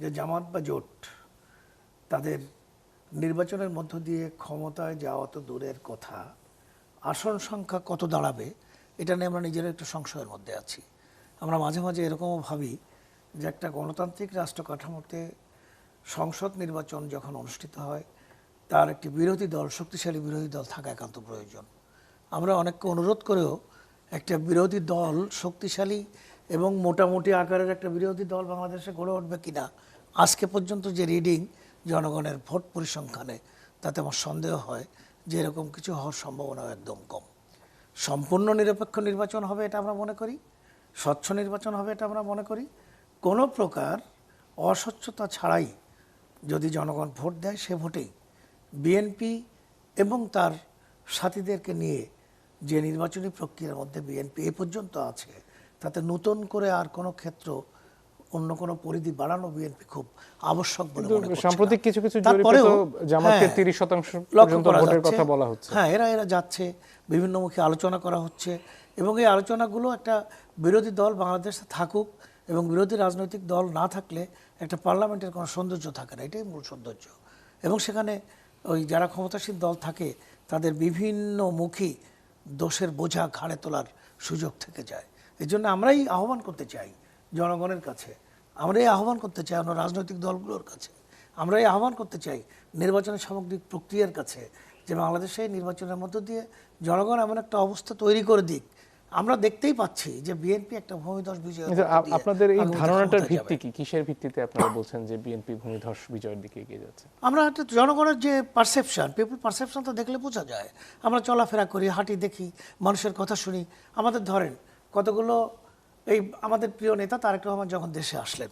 যে জামাত বা জোট তাদের নির্বাচনের মধ্য দিয়ে ক্ষমতায় যাওয়া তো দূরের কথা, আসন সংখ্যা কত দাঁড়াবে এটা নিয়ে আমরা নিজেরা একটু সংশয়ের মধ্যে আছি। আমরা মাঝে মাঝে এরকমও ভাবি যে একটা গণতান্ত্রিক রাষ্ট্র কাঠামোতে সংসদ নির্বাচন যখন অনুষ্ঠিত হয় তার একটি বিরোধী দল, শক্তিশালী বিরোধী দল থাকা একান্ত প্রয়োজন। আমরা অনেককে অনুরোধ করেও একটা বিরোধী দল, শক্তিশালী এবং মোটামুটি আকারের একটা বিরোধী দল বাংলাদেশে গড়ে উঠবে কিনা আজকে পর্যন্ত যে রিডিং জনগণের ভোট পরিসংখ্যানে, তাতে আমার সন্দেহ হয় যে এরকম কিছু হওয়ার সম্ভাবনা একদম কম। সম্পূর্ণ নিরপেক্ষ নির্বাচন হবে এটা আমরা মনে করি, স্বচ্ছ নির্বাচন হবে এটা আমরা মনে করি। কোনো প্রকার অস্বচ্ছতা ছাড়াই যদি জনগণ ভোট দেয়, সে ভোটেই বিএনপি এবং তার সাথীদেরকে নিয়ে যে নির্বাচনী প্রক্রিয়ার মধ্যে বিএনপি এ পর্যন্ত আছে, তাতে নতুন করে আর কোনো ক্ষেত্র, অন্য কোনো পরিধি বাড়ানো বিএনপি খুব আবশ্যক বলে মনে করছে। সাম্প্রতিক কিছু কিছু জরিপে তো জামাতকে 30% পর্যন্ত ভোটের কথা বলা হচ্ছে। হ্যাঁ, এরা যাচ্ছে, বিভিন্নমুখী আলোচনা করা হচ্ছে এবং এই আলোচনাগুলো একটা বিরোধী দল বাংলাদেশে থাকুক এবং বিরোধী রাজনৈতিক দল না থাকলে একটা পার্লামেন্টের কোনো সৌন্দর্য থাকে না, এটাই মূল সৌন্দর্য। এবং সেখানে ওই যারা ক্ষমতাসীন দল থাকে তাদের বিভিন্নমুখী দোষের বোঝা ঘাড়ে তোলার সুযোগ থেকে যায়। এই জন্য আমরাই আহ্বান করতে চাই জনগণের কাছে, আমরাই আহ্বান করতে চাই অন্য রাজনৈতিক দলগুলোর কাছে, আমরাই আহ্বান করতে চাই নির্বাচনের সামগ্রিক প্রক্রিয়ার কাছে, যে বাংলাদেশে নির্বাচনের মধ্য দিয়ে জনগণ এমন একটা অবস্থা তৈরি করে দিক। আমরা দেখতেই পাচ্ছি যে বিএনপি একটা ভূমিধস বিজয়। আপনাদের এই ধারণাটার ভিত্তি কি, কিসের ভিত্তিতে আপনারা বলছেন যে বিএনপি ভূমিধস বিজয়ের দিকে এগিয়ে যাচ্ছে? আমরা একটা জনগণের যে পারসেপশন, পিপল পারসেপশন তো দেখলে বোঝা যায়। আমরা চলাফেরা করি, হাঁটি, দেখি, মানুষের কথা শুনি। আমাদের ধরেন কতগুলো, এই আমাদের প্রিয় নেতা তারেক রহমান যখন দেশে আসলেন,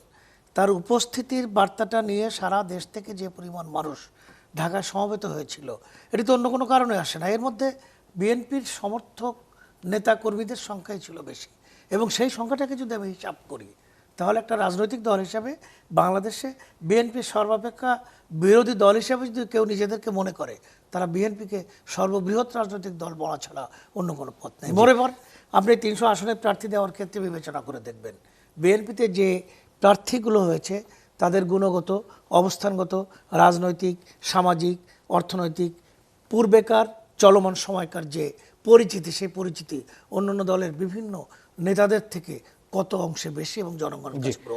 তার উপস্থিতির বার্তাটা নিয়ে সারা দেশ থেকে যে পরিমাণ মানুষ ঢাকায় সমবেত হয়েছিল, এটি তো অন্য কোনো কারণে আসে না। এর মধ্যে বিএনপির সমর্থক নেতা কর্মীদের সংখ্যাই ছিল বেশি। এবং সেই সংখ্যাটাকে যদি আমি হিসাব করি, তাহলে একটা রাজনৈতিক দল হিসাবে বাংলাদেশে বিএনপির সর্বাপেক্ষা বিরোধী দল হিসাবে যদি কেউ নিজেদেরকে মনে করে, তারা বিএনপিকে সর্ববৃহৎ রাজনৈতিক দল বলা ছাড়া অন্য কোনো পথ নেই। বরাবর আপনি 300 আসনে প্রার্থী দেওয়ার ক্ষেত্রে বিবেচনা করে দেখবেন, বিএনপিতে যে প্রার্থীগুলো হয়েছে তাদের গুণগত, অবস্থানগত, রাজনৈতিক, সামাজিক, অর্থনৈতিক, পূর্বেকার, চলমান সময়কার যে পরিচিতি, সেই পরিচিতি অন্যান্য দলের বিভিন্ন নেতাদের থেকে কত অংশে বেশি এবং জনগণের কাছে